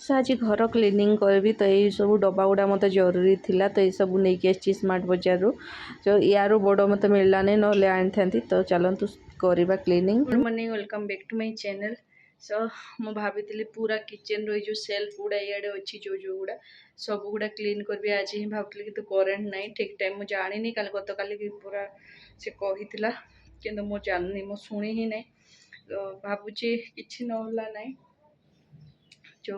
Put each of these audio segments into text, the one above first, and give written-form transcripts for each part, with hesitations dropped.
सो आज घर क्लीनिंग करी तो यही सब डब्बा गुड़ा मत जरूरी थिला तो ये सब नहीं आसी स्मार्ट बजार रू जो यार बड़ मत मिललानी ना आनी था तो चलतु करवा cleaning. Good morning welcome back to my channel. So मुझे भाभी पूरा किचन रो जो सेल्फ गुड़ा इे अच्छी जो जो गुड़ा सब गुड़ा क्लीन करी आज ही भावुली कि करेन्ट ना ठीक टाइम मुझे जानी कल गत काली पूरा से कही कि मुझे जानी मो शुणी ही ना तो भावुची कि ना ना जो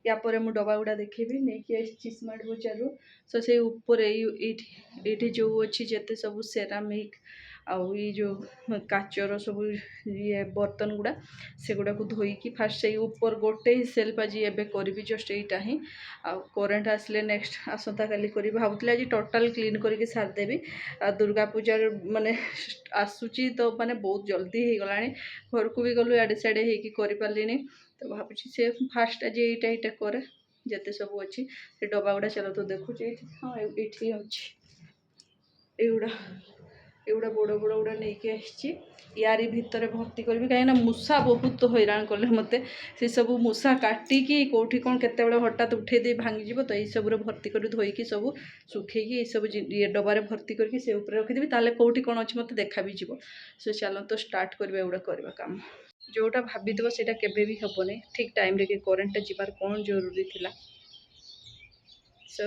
या पर मु डब्बा गुड़ा देखेबी नहीं आसी स्मार्ट बजार रू सो से ऊपर ये जो अच्छी जिते सब सेरामिक आउ ये जो काचर सब ये बर्तन गुड़ा से गुड़ा को धोईकी फास्ट से ऊपर गोटे ही सेल्फ आज एवं करी जस्ट यहीटा ही करेन्ट आसले नेक्स्ट आसंता काली करी भावुली आज टोटाल क्लीन करके सारदेवी दुर्गा पूजा माने आसूची तो माने बहुत जल्दी हो गला घर को भी गलु आड़े साड़े होकर पारे तो भावुँ से फास्ट आज यहीटा करे जिते सब अच्छी से डब्बा गुड़ा चलो तो देखुचे हाँ ये अच्छी एगुड़ा एगुड़ा बड़ बड़ गुड़ा नहीं आसी यारी भितर भर्ती करी कहीं मूषा बहुत हैरान कले मत से सब मूषा काटिकी कौटी कौन केत हठात उठे दे भांगी तो यही सब भर्ती कर धोईकी सब सुखेकी ये सब ये डबारे भर्ती करके से ऊपर रखीदेवी ताले कौटी कौन अच्छी मत देखा भी जीव सो चलो तो स्टार्ट करवा एगुड़ा करवा काम जोटा भाभी से केबे भी हेनी ठीक टाइम रे करेन्ट जीवार कौन जरूरी थिला सो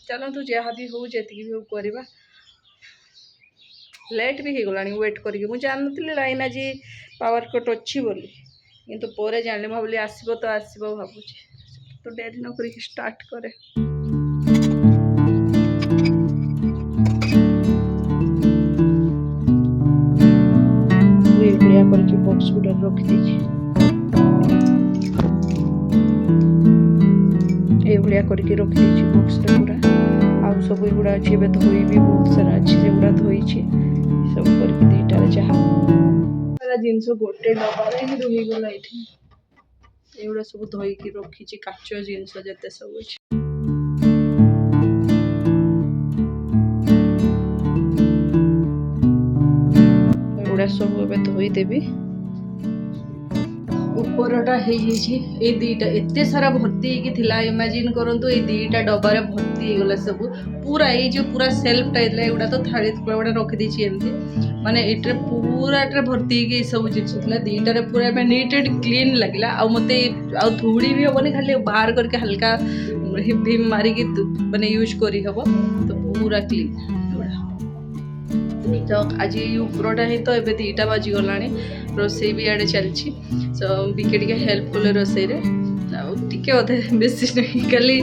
चलतु जहाँ भी हो जी भी करवा लेट भी हो गला वेट करके मुझे जानती लाइन आज पावर कट अच्छी बोली किंतु पर जानी भावी आसब तो आसब भावुँ तो डेरी न कर स्टार्ट करे बॉक्स गुड़ा रखी ये करके रखी बॉक्स पूरा आउ सब गुड़ा अच्छे धोई भी बहुत सारा अच्छे से गुड़ा धोई सब करके दीटार जहाँ जिनस गोटे डबारे ही रहीगला ये गुड़ा सब धोईकी रखी काच जिनस जिते सब अच्छे गुड़ा सब ए धोईदेवी उपरटा ये दीटा एत सारा भर्ती होता इमेजिन करूँ ये दीटा डबारे भर्ती होगला सब पूरा ये जो पूरा सेल्फटा एगुड़ा तो थाली गुड़ा रखीदी एमती माने ये पूरा भर्ती ये सब जिन दीटार पूरा नीट एंड क्लीन लगे मत धूड़ी भी हेनी खाली बाहर करके हल्का भीम मारिकी माने यूज करी हब तो पूरा क्लीन तो आज उपरटा ही तो ये दीटा बाजीगला रोसे भी आड़े चलती सो बिके टे हेल्प कले रोसे टे अधे बेसी नहीं खाली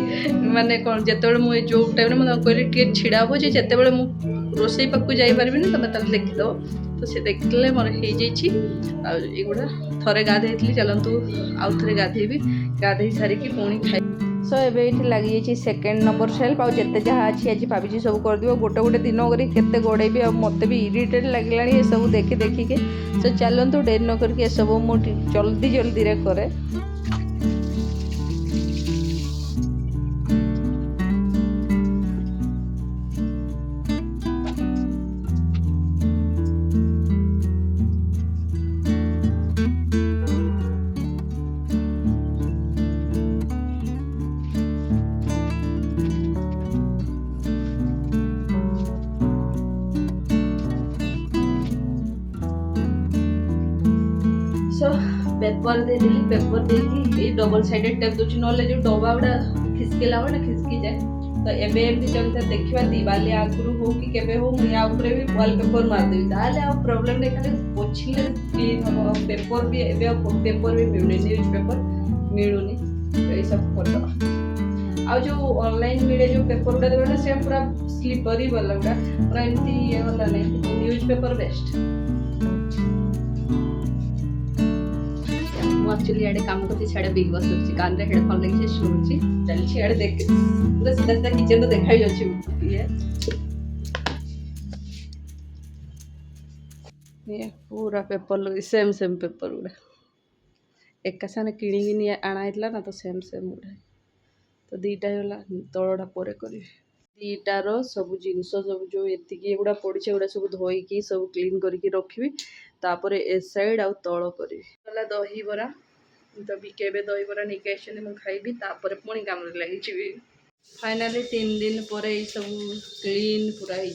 माने कौन जो मुझे जो टाइम मुझे कहली टे छिड़ा हो जिते बड़े मुझे रोसे पाक जापर तुम ताल देखीदब तो सी देखले मोर हो युड़ा थे गाधे चलतु आउ थे गाधेबी गाधे सारिकी पुणी खाई सो ये लगी सेकेंड नंबर सेल्फ आते जहाँ अच्छी आज भाभी सब कर दिव गोटे गोटे दिन करते गोड़ेबी मत भी इरिटेट लगे ये सब देखी देखिके सो चलतु डेरी न करके सब मुझे जल्दी जल्दी रे करे पेपर दे दिली पेपर देखी डबल साइडेड टेप दूची ना जो डब्बा गुड़ा खिसकेला ना खिसकी जाए तो एबे एमती चलते देखा दिवाली आगुरी हो कि केबे हो मुझे आउे भी वॉलपेपर मारदेवी ताले आ प्रॉब्लम नहीं खाली पोछिले क्लीन हम पेपर भी एबे पेपर भी मिलुनी न्यूज पेपर मिलुनी ये सब कर आ जो ऑनलाइन मिले जो पेपर गुड़ा देवे से पूरा स्लीपरी वाला गुड़ा पूरा एमती ये वाला नहीं न्यूज पेपर बेस्ट एक्चुअली आड़े काम करती छाड़े बिग बॉस देखी कान रे हेडफोन लगे शुणुची चलছি आड़े देख पूरा सीधा सीधा किचन तो देखा ही अच्छी ये पूरा पेपर लगे सेम सेम पेपर गुड़ा एका साने किणी आना ना तो सेम सेम गुड़ा तो दीटा होगा तलटा पर कर दीटार सब जिनस सब जो ये गुड़ा पड़ी गुड़ा सब धोईकी सब क्लीन करके रखी तापर ए साइड आउ तल करी दही बरा तो बिके दहीबरा नहीं आसछे मुझे खाइबी तापर पुणी काम लगी फाइनाली 3 दिन पर ये सब क्लीन पूरा हो इे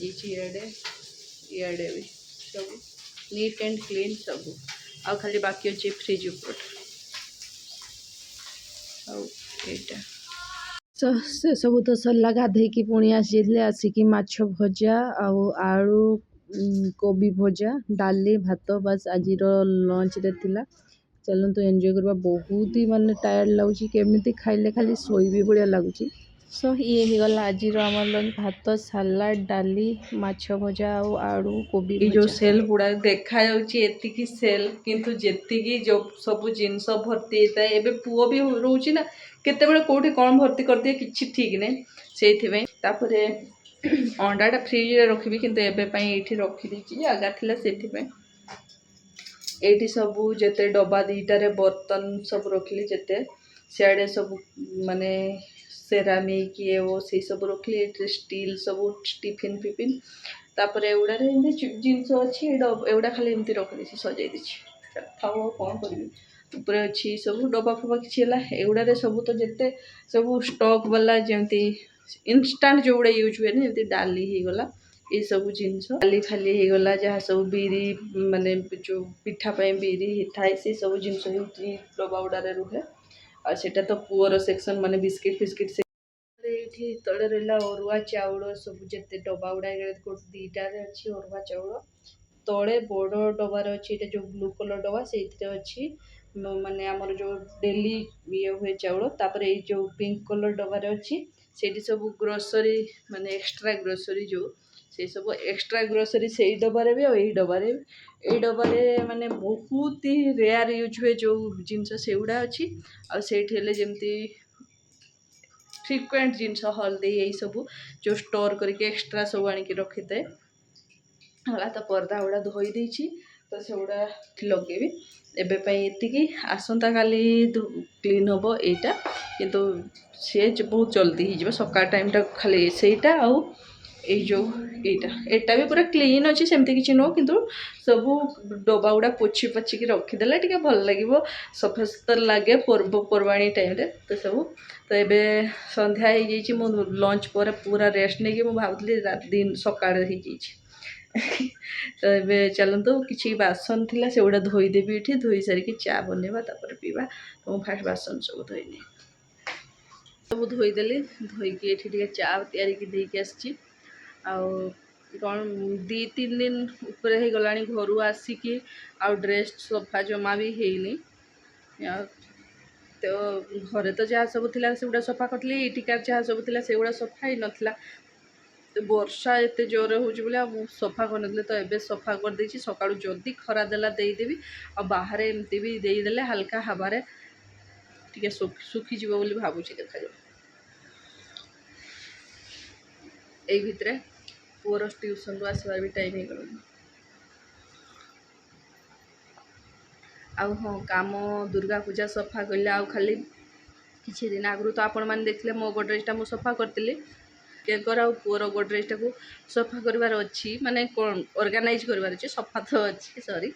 इे भी सब नीट एंड क्लीन सब आ खाली बाकी अच्छे फ्रिज उपर आईटा से सब तो सरला गाधेकी पुणी आसी आसिकी माछ भजा आलू कोबी भजा डाली भात बस आज लंच रे थिला चलते एंजॉय करवा बहुत ही माने टायर्ड लगुच केमी खाइले खाली शोबी भाया लगुच सो ये हो गला आज आम लंच भात सालाड डाली माछ भजा आलू कोबी जो सेल गुड़ा देखा जाती सेल किंतु जेतिकी जो सब जिनस भर्ती होता है एबे पुओ भी रोची ना केतेबेले कोठी कौन भर्ती कर दिए किछि ठीक नहीं से तापरे अंडाटा फ्रिज रे रखी किंतु एबे पई एठी रखी दी जगह थिला सेठी एठी सब जेते डब्बा दीटारे बर्तन सब रखली जेते सियाड़े सब माने सेरामिक ये वो से सब रखली स्टील सब टिफिन फिफिन तापर एगुड़ा जिनस अच्छी एगुड़ा खाली एमती रखी सजाई देछि थाओ कौन करी ऊपर अच्छी सब डब्बा फब्बा किसी एगुड़ा सब तो जिते सब स्टॉक वाला जमती इंस्टांट जो गुड़ा यूज हुए जमी डाली हो गला ये सब जिनस डाली खाली हो गला जहाँ सब बिरी माने जो पिठापाई बिरी थाए से सब जिनस डब्बा गुड़ारे रुहे आ सेटा तो पुअर सेक्शन माने बिस्किट फिस्किट से ये तले रहा अरुआ चाउल सब जिते डब्बा गुड़ा दीटार अच्छी अरुआ चाउल तले बड़ डबार अच्छी जो ब्लू कलर डबा से अच्छी माने आमर जो डेली ये हुए चाउल तापर ये जो पिंक कलर डबार अच्छी से सब ग्रोसरी माने एक्स्ट्रा ग्रोसरी जो से सब एक्स्ट्रा ग्रोसरी से डबारे भी यही डबारे माने बहुत ही रेयर यूज हुए जो जिनस से गुड़ा अच्छी आठ जमती फ्रिक्वेंट जिनस हल्दी यही सब जो स्टोर करके एक्स्ट्रा सब आनिक रखी थाए तो पर्दा गुड़ा धोई देछि तो से गुड़ा लगे एबेपाई एतिकी आसंता काली क्लीन हम एटा किंतु से बहुत जल्दी हो सका टाइम खाली सेटा आउ जो एटा भी पूरा क्लीन अच्छी सेमती किसी नुह कि सब डब्बा गुड़ा पोछि पछिकी रखीदे टे भल लगे सफा सुतर लगे पर्वपर्वाणी टाइम तो सब तो ये संध्या हो लंच पर पूरा रेस्ट नहीं मुझे भावुली दिन सका तो ये चलतु किसी बासन थिला से गुड़ा धोईदेवी ये धोई सारिकी चा बनवा तापर पीवा तो मुझे फास्ट बासन सब धोईनी सब धोईदेली धोईकी ये चा तैयारी आसी कौन 2-3 दिन ऊपर हो गला घर आसिकी आउ ड्रेस सफा जमा भी हैनी तो घरे तो जहाँ सब थिला से गुड़ा सफा करती एटिकार जहाँ सब थिला से गुड़ा सफा ही नथिला तो वर्षा एत जोर हो सफा कर तो एबे सफा कर देछि सकाळु जल्दी खरा देला देदेवी आ बाहर एमती भी देदेले हल्का हवारे टिके सुखी जीव बोली भाबुछि देखा जाऊ एई भितरे पुअर ट्यूशन रु आसबार भी टाइम हो गला हाँ काम दुर्गा पूजा सफा कले आउ खाली किछि दिन आगु तो आपण मैंने देखले मो गोड्रेजटा मु सफा करती केकर आउ पुअर गोड्रेजटा को सफा करार अच्छी माने कौन ऑर्गेनाइज करार अच्छे सफा तो अच्छी सॉरी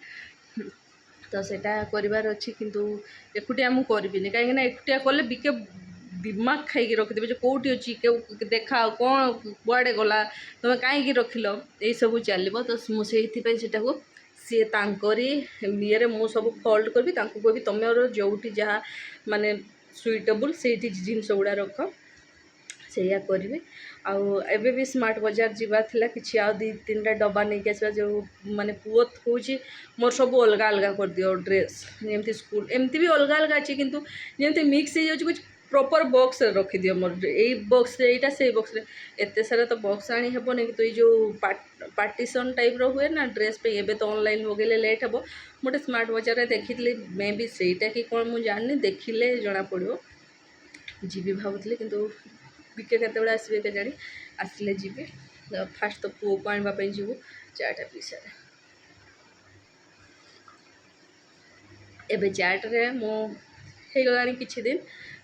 तो सेटा करार अच्छी किंतु एकुटिया मु करबिनी कहीं एकुटिया कले बिके दिमाग खाई रखिदेवे जो कौटी अच्छी देखा कौन कुआड़े गला तुम कहीं रखिल यही सब चलो तो मुझे को सी तांकरी ये मु सब फोल्ड करी कहबी तुम जोटी जहाँ माने सुइटेबल से जिनस गुड़ा रख से करी आबे भी स्मार्ट बाजार जीवार थिला किछि आ 2-3टा डब्बा नहीं आसवा जो माने पुओ कौची मोर सब अलग अलग कर दियो ड्रेस एमती स्कूल एमती भी अलग अलग अच्छी किंतु जमती मिक्स हो जाउछि कुछ प्रॉपर बॉक्स रखी दियो मोर यही बॉक्स एटा से बॉक्स एत सारा तो बॉक्स आनी हेबनी तो ये जो पार्टीशन टाइप रो हुए ना ड्रेस पे एबे तो ऑनलाइन मगेले लेट हे गोटे स्मार्ट बाजार रे देखी मे भी सेटा कि कौन मुझे जानी देखिले जना पड़ो जीवी भावुली किंतु बिके केतबेले आसबे के जानी आसिले जीवी फास्ट तो पुओ को आनवाई जीवु चाटा पी सारे एबे चाट रे मो हो गलानी किछि दिन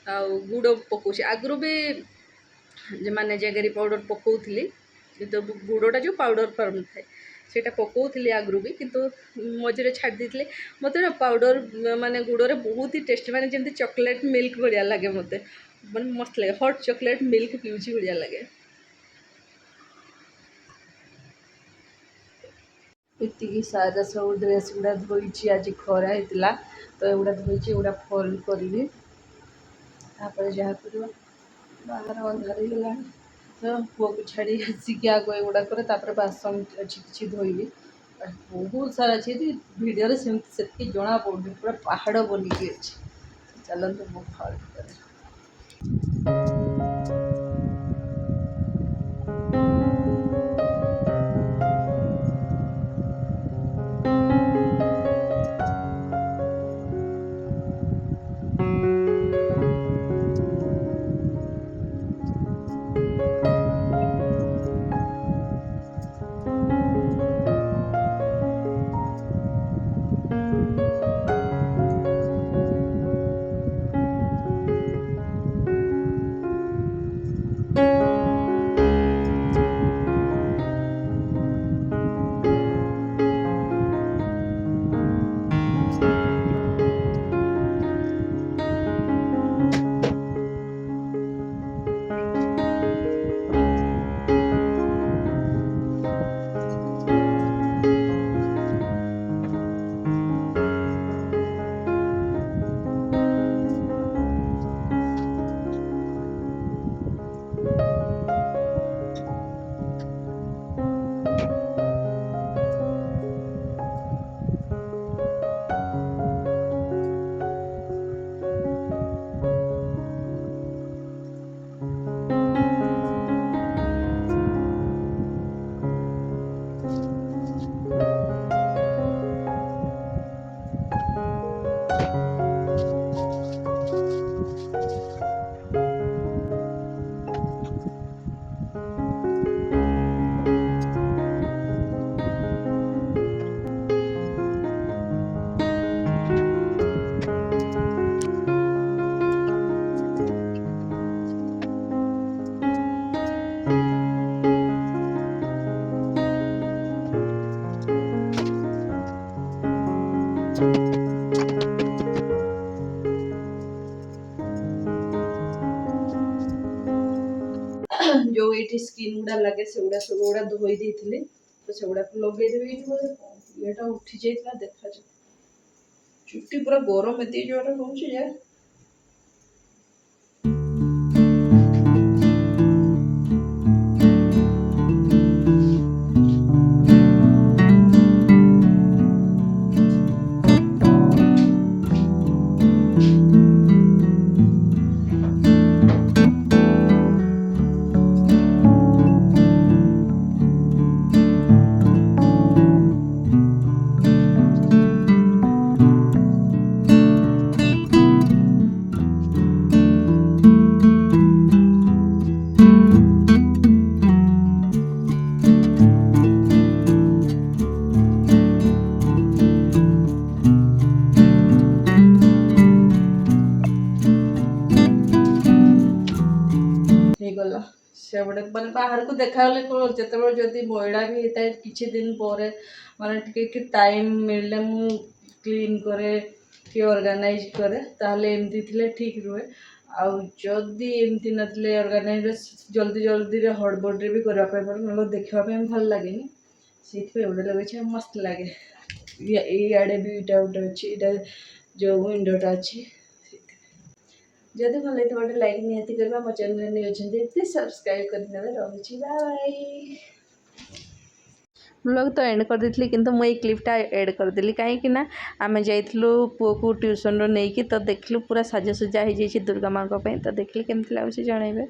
आ गुड़ पकाउछि आगु भी माने जगेरी पाउडर पकाउथली तो गुड़टा जो पाउडर फॉर्म थाए ସେଇଟା ପକାଉଥିଲି ଆଗରୁ ବି, କିନ୍ତୁ ମଝିରେ ଛାଡ଼ି ଦେଇଥିଲି। ମୋତେ ନା ପାଉଡ଼ର ମାନେ ଗୁଡ଼ରେ ବହୁତ ହି ଟେଷ୍ଟି, ମାନେ ଯେମିତି ଚକୋଲେଟ୍ ମିଲ୍କ ଭଳିଆ ଲାଗେ ମୋତେ, ମାନେ ମସ୍ତ ଲାଗେ। ହଟ୍ ଚକୋଲେଟ୍ ମିଲ୍କ ପିଉଛି ଭଳିଆ ଲାଗେ। ଏତିକି ସାରା ସବୁ ଡ୍ରେସ୍ ଗୁଡ଼ା ଧୋଇଛି, ଆଜି ଖରା ହେଇଥିଲା ତ ଏଗୁଡ଼ା ଧୋଇଛି, ଏଗୁଡ଼ା ଫୋଲ୍ଡ କରିବି, ତାପରେ ଯାହା କରିବ। ବାହାର ଅନ୍ଧାର ହେଇଗଲାଣି ତ ପୁଅକୁ ଛାଡ଼ି ଆସିକି ଆଗ ଏଗୁଡ଼ା କରେ, ତାପରେ ବାସନ ଅଛି କିଛି ଧୋଇବି। ବହୁତ ସାରା ଅଛି, ଏଠି ଭିଡ଼ିଓରେ ସେତିକି ଜଣା ପଡ଼ୁନି, ପୁରା ପାହାଡ଼ ବନିକି ଅଛି। ଚାଲନ୍ତୁ ମୁଁ ଫୋଲ୍ଡ କରେ। जो ये स्किन गुड़ा लगे से गुड़ा सब गुड़ा धोई देइथिले, तो से गुड़ा लगे देबे। ये उठी जाइला, देखा जा चुट्टी पूरा गरम एते जोर होउछ जे। ହେଇଗଲା ସେ ଗୋଟେ ମାନେ ବାହାରକୁ ଦେଖାଗଲେ କ'ଣ, ଯେତେବେଳେ ଯଦି ମଇଳା ବି ହେଇଥାଏ କିଛି ଦିନ ପରେ, ମାନେ ଟିକେ ଟାଇମ୍ ମିଳିଲେ ମୁଁ କ୍ଲିନ୍ କରେ କି ଅର୍ଗାନାଇଜ୍ କରେ, ତାହେଲେ ଏମିତି ଥିଲେ ଠିକ୍ ରୁହେ। ଆଉ ଯଦି ଏମିତି ନଥିଲେ ଅର୍ଗାନାଇଜ୍ ଜଲ୍ଦି ଜଲ୍ଦିରେ ହଡ଼ବଡ଼ରେ ବି କରିବା ପାଇଁ ପଡ଼େ, ନହେଲେ ଦେଖିବା ପାଇଁ ଭଲ ଲାଗେନି। ସେଇଥିପାଇଁ ଗୋଟେ ଲଗେଇଛି, ମସ୍ତ ଲାଗେ। ଏଇଆଡ଼େ ବି ଏଇଟା ଗୋଟେ ଅଛି, ଏଇଟା ଯେଉଁ ୱିଣ୍ଡୋଟା ଅଛି। जदि भल लगे गोटे लाइक निहाती करवा। मो चैनल नहीं अच्छे प्लीज सब्सक्राइब करदे। रही बाय। ब्लॉग तो एंड कर देती, किंतु मुझे क्लिपटा एड करदेली कहीं आम जाइलु पुओ को ट्यूशन नहीं कि, तो देखलु पूरा साजसज्जा हो जाए दुर्गा माँ, तो देखिए केमती लगुच जनइबे।